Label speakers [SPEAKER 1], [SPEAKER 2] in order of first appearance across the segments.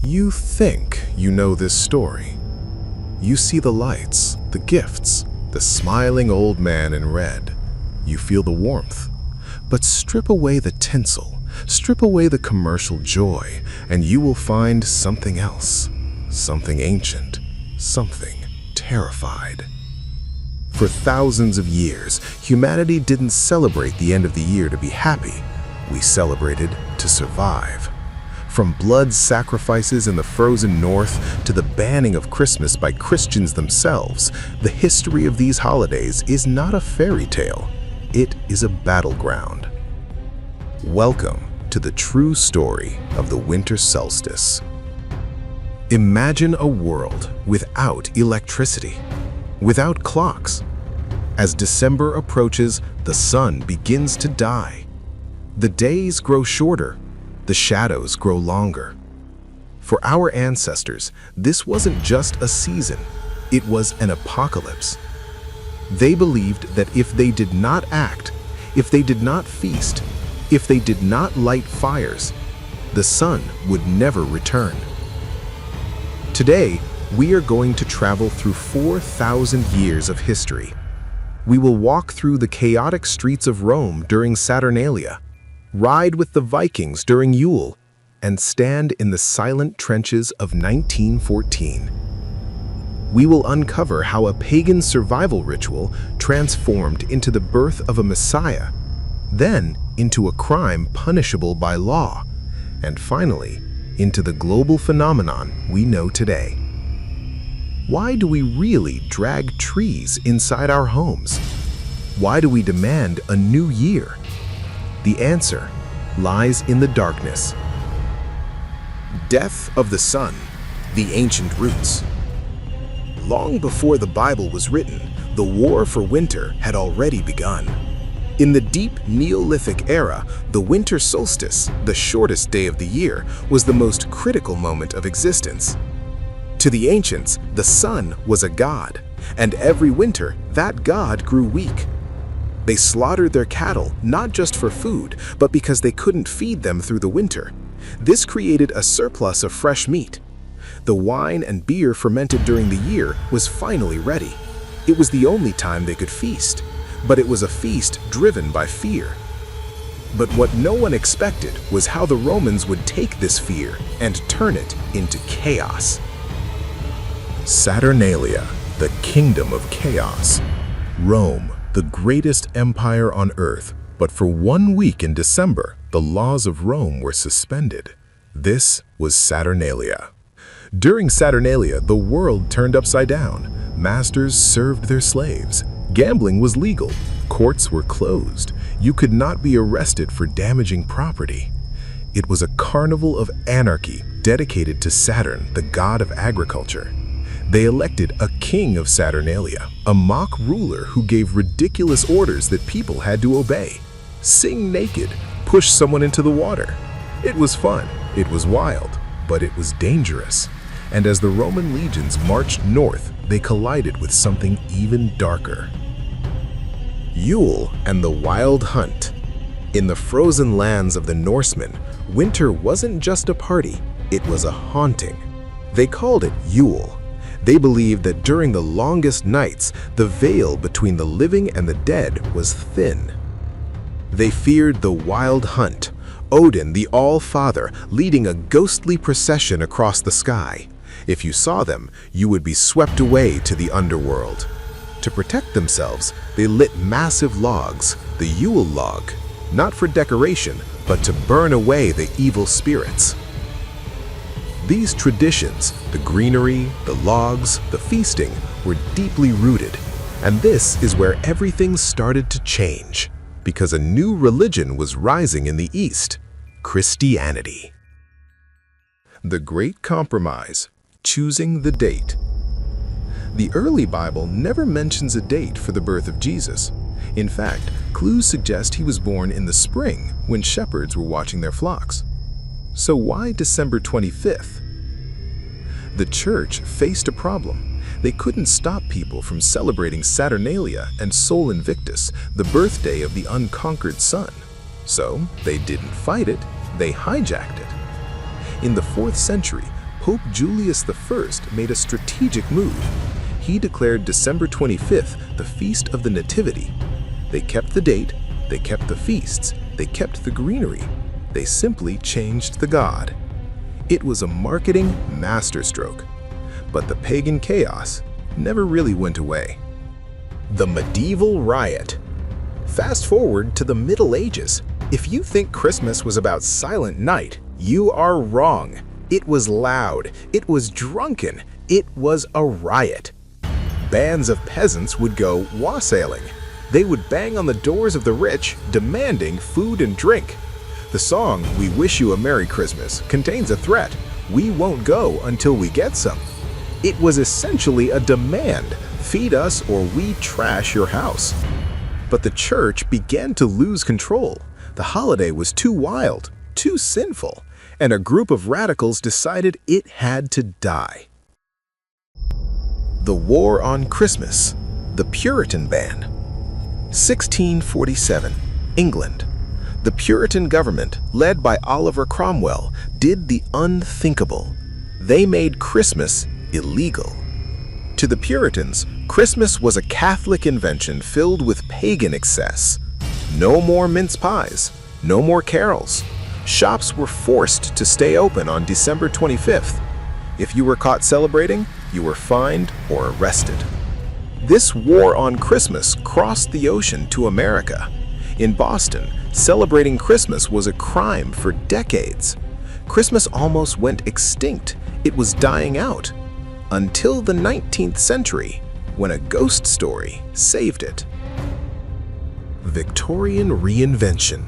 [SPEAKER 1] You think you know this story. You see the lights, the gifts, the smiling old man in red. You feel the warmth. But strip away the tinsel, strip away the commercial joy, and you will find something else, something ancient, something terrified. For thousands of years, humanity didn't celebrate the end of the year to be happy. We celebrated to survive. From blood sacrifices in the frozen north to the banning of Christmas by Christians themselves, the history of these holidays is not a fairy tale. It is a battleground. Welcome to the true story of the winter solstice. Imagine a world without electricity, without clocks. As December approaches, the sun begins to die. The days grow shorter. The shadows grow longer. For our ancestors, this wasn't just a season, it was an apocalypse. They believed that if they did not act, if they did not feast, if they did not light fires, the sun would never return. Today, we are going to travel through 4,000 years of history. We will walk through the chaotic streets of Rome during Saturnalia, ride with the Vikings during Yule, and stand in the silent trenches of 1914. We will uncover how a pagan survival ritual transformed into the birth of a messiah, then into a crime punishable by law, and finally, into the global phenomenon we know today. Why do we really drag trees inside our homes? Why do we demand a new year? The answer lies in the darkness. Death of the sun, the ancient roots. Long before the Bible was written, the war for winter had already begun. In the deep Neolithic era, the winter solstice, the shortest day of the year, was the most critical moment of existence. To the ancients, the sun was a god, and every winter, that god grew weak. They slaughtered their cattle not just for food, but because they couldn't feed them through the winter. This created a surplus of fresh meat. The wine and beer fermented during the year was finally ready. It was the only time they could feast, but it was a feast driven by fear. But what no one expected was how the Romans would take this fear and turn it into chaos. Saturnalia, the kingdom of chaos. Rome, the greatest empire on earth, but for 1 week in December, the laws of Rome were suspended. This was Saturnalia. During Saturnalia, the world turned upside down. Masters served their slaves. Gambling was legal. Courts were closed. You could not be arrested for damaging property. It was a carnival of anarchy dedicated to Saturn, the god of agriculture. They elected a king of Saturnalia, a mock ruler who gave ridiculous orders that people had to obey. Sing naked, push someone into the water. It was fun, it was wild, but it was dangerous. And as the Roman legions marched north, they collided with something even darker. Yule and the Wild Hunt. In the frozen lands of the Norsemen, winter wasn't just a party, it was a haunting. They called it Yule. They believed that during the longest nights, the veil between the living and the dead was thin. They feared the Wild Hunt, Odin, the All-Father, leading a ghostly procession across the sky. If you saw them, you would be swept away to the underworld. To protect themselves, they lit massive logs, the Yule log, not for decoration, but to burn away the evil spirits. These traditions, the greenery, the logs, the feasting, were deeply rooted. And this is where everything started to change, because a new religion was rising in the East, Christianity. The Great Compromise, choosing the date. The early Bible never mentions a date for the birth of Jesus. In fact, clues suggest he was born in the spring when shepherds were watching their flocks. So why December 25th? The church faced a problem. They couldn't stop people from celebrating Saturnalia and Sol Invictus, the birthday of the unconquered sun. So they didn't fight it, they hijacked it. In the 4th century, Pope Julius I made a strategic move. He declared December 25th the Feast of the Nativity. They kept the date, they kept the feasts, they kept the greenery. They simply changed the god. It was a marketing masterstroke. But the pagan chaos never really went away. The Medieval Riot. Fast forward to the Middle Ages. If you think Christmas was about Silent Night, you are wrong. It was loud, it was drunken, it was a riot. Bands of peasants would go wassailing. They would bang on the doors of the rich, demanding food and drink. The song, "We Wish You a Merry Christmas," contains a threat: we won't go until we get some. It was essentially a demand: feed us or we trash your house. But the church began to lose control. The holiday was too wild, too sinful, and a group of radicals decided it had to die. The War on Christmas, the Puritan Ban. 1647, England. The Puritan government, led by Oliver Cromwell, did the unthinkable. They made Christmas illegal. To the Puritans, Christmas was a Catholic invention filled with pagan excess. No more mince pies, no more carols. Shops were forced to stay open on December 25th. If you were caught celebrating, you were fined or arrested. This war on Christmas crossed the ocean to America. In Boston, celebrating Christmas was a crime for decades. Christmas almost went extinct. It was dying out. Until the 19th century, when a ghost story saved it. Victorian Reinvention.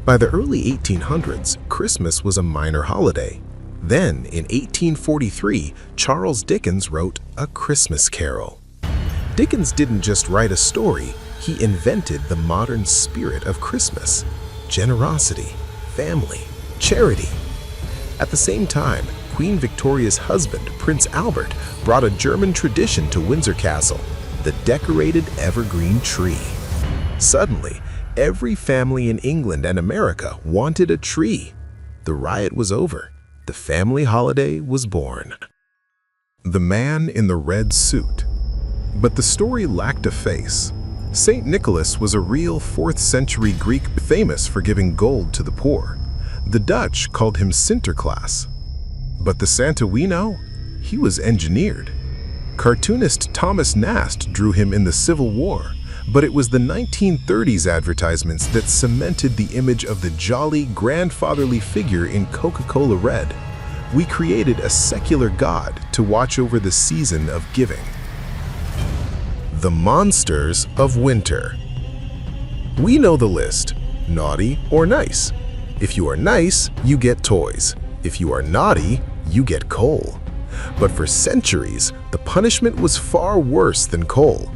[SPEAKER 1] By the early 1800s, Christmas was a minor holiday. Then, in 1843, Charles Dickens wrote A Christmas Carol. Dickens didn't just write a story, he invented the modern spirit of Christmas: generosity, family, charity. At the same time, Queen Victoria's husband, Prince Albert, brought a German tradition to Windsor Castle: the decorated evergreen tree. Suddenly, every family in England and America wanted a tree. The riot was over. The family holiday was born. The Man in the Red Suit. But the story lacked a face. Saint Nicholas was a real 4th century Greek famous for giving gold to the poor. The Dutch called him Sinterklaas. But the Santa we know? He was engineered. Cartoonist Thomas Nast drew him in the Civil War, but it was the 1930s advertisements that cemented the image of the jolly, grandfatherly figure in Coca-Cola Red. We created a secular god to watch over the season of giving. The Monsters of Winter. We know the list: naughty or nice. If you are nice, you get toys. If you are naughty, you get coal. But for centuries, the punishment was far worse than coal.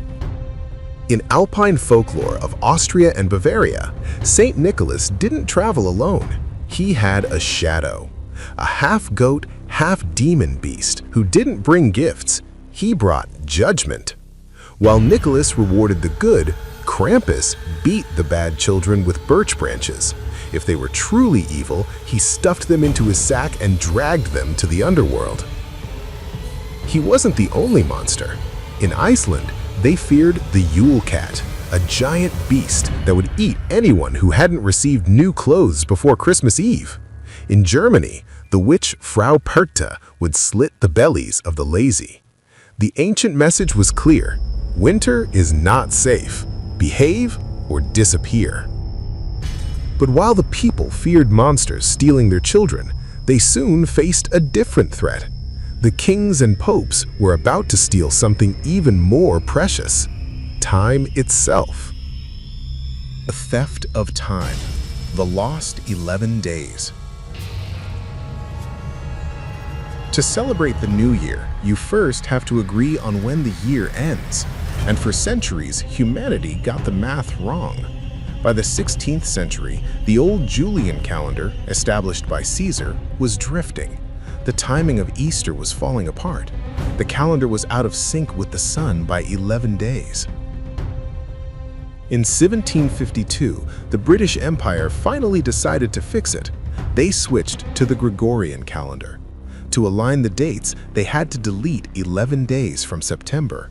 [SPEAKER 1] In alpine folklore of Austria and Bavaria, Saint Nicholas didn't travel alone. He had a shadow, a half-goat, half-demon beast who didn't bring gifts. He brought judgment. While Nicholas rewarded the good, Krampus beat the bad children with birch branches. If they were truly evil, he stuffed them into his sack and dragged them to the underworld. He wasn't the only monster. In Iceland, they feared the Yule Cat, a giant beast that would eat anyone who hadn't received new clothes before Christmas Eve. In Germany, the witch Frau Perkta would slit the bellies of the lazy. The ancient message was clear: winter is not safe. Behave or disappear. But while the people feared monsters stealing their children, they soon faced a different threat. The kings and popes were about to steal something even more precious: time itself. The theft of time. The lost 11 days. To celebrate the new year, you first have to agree on when the year ends. And for centuries, humanity got the math wrong. By the 16th century, the old Julian calendar, established by Caesar, was drifting. The timing of Easter was falling apart. The calendar was out of sync with the sun by 11 days. In 1752, the British Empire finally decided to fix it. They switched to the Gregorian calendar. To align the dates, they had to delete 11 days from September.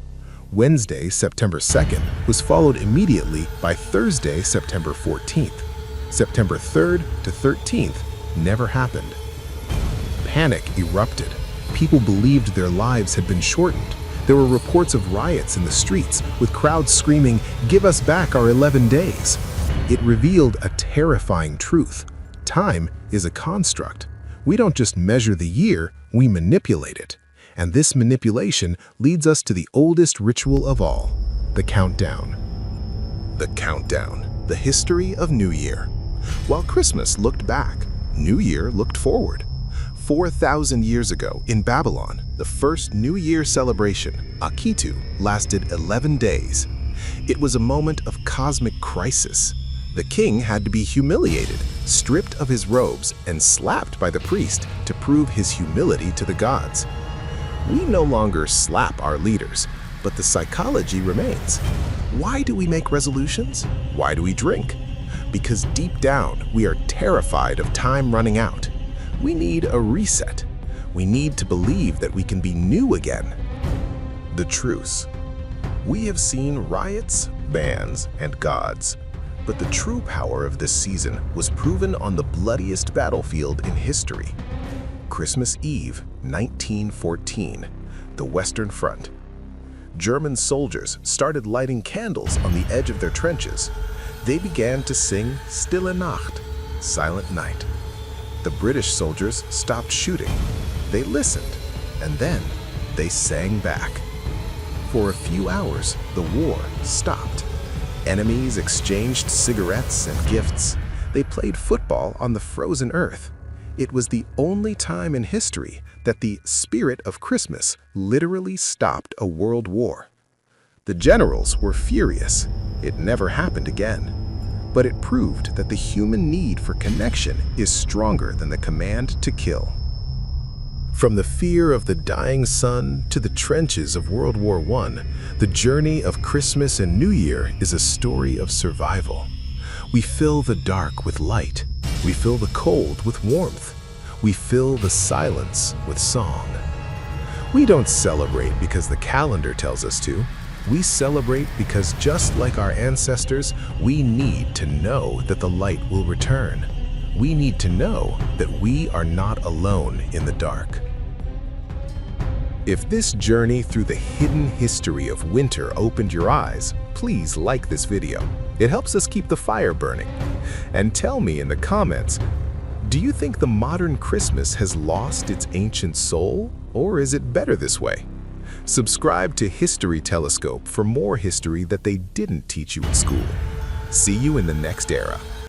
[SPEAKER 1] Wednesday, September 2nd, was followed immediately by Thursday, September 14th. September 3rd to 13th never happened. Panic erupted. People believed their lives had been shortened. There were reports of riots in the streets, with crowds screaming, "Give us back our 11 days." It revealed a terrifying truth. Time is a construct. We don't just measure the year, we manipulate it. And this manipulation leads us to the oldest ritual of all, the countdown. The countdown, the history of New Year. While Christmas looked back, New Year looked forward. 4,000 years ago, in Babylon, the first New Year celebration, Akitu, lasted 11 days. It was a moment of cosmic crisis. The king had to be humiliated, stripped of his robes, and slapped by the priest to prove his humility to the gods. We no longer slap our leaders, but the psychology remains. Why do we make resolutions? Why do we drink? Because deep down, we are terrified of time running out. We need a reset. We need to believe that we can be new again. The Truce. We have seen riots, bans, and gods, but the true power of this season was proven on the bloodiest battlefield in history. Christmas Eve, 1914, the Western Front. German soldiers started lighting candles on the edge of their trenches. They began to sing Stille Nacht, Silent Night. The British soldiers stopped shooting. They listened, and then they sang back. For a few hours, the war stopped. Enemies exchanged cigarettes and gifts. They played football on the frozen earth. It was the only time in history that the spirit of Christmas literally stopped a world war. The generals were furious. It never happened again. But it proved that the human need for connection is stronger than the command to kill. From the fear of the dying sun to the trenches of World War I, the journey of Christmas and New Year is a story of survival. We fill the dark with light. We fill the cold with warmth. We fill the silence with song. We don't celebrate because the calendar tells us to. We celebrate because, just like our ancestors, we need to know that the light will return. We need to know that we are not alone in the dark. If this journey through the hidden history of winter opened your eyes, please like this video. It helps us keep the fire burning. And tell me in the comments, do you think the modern Christmas has lost its ancient soul, or is it better this way? Subscribe to History Telescope for more history that they didn't teach you in school. See you in the next era.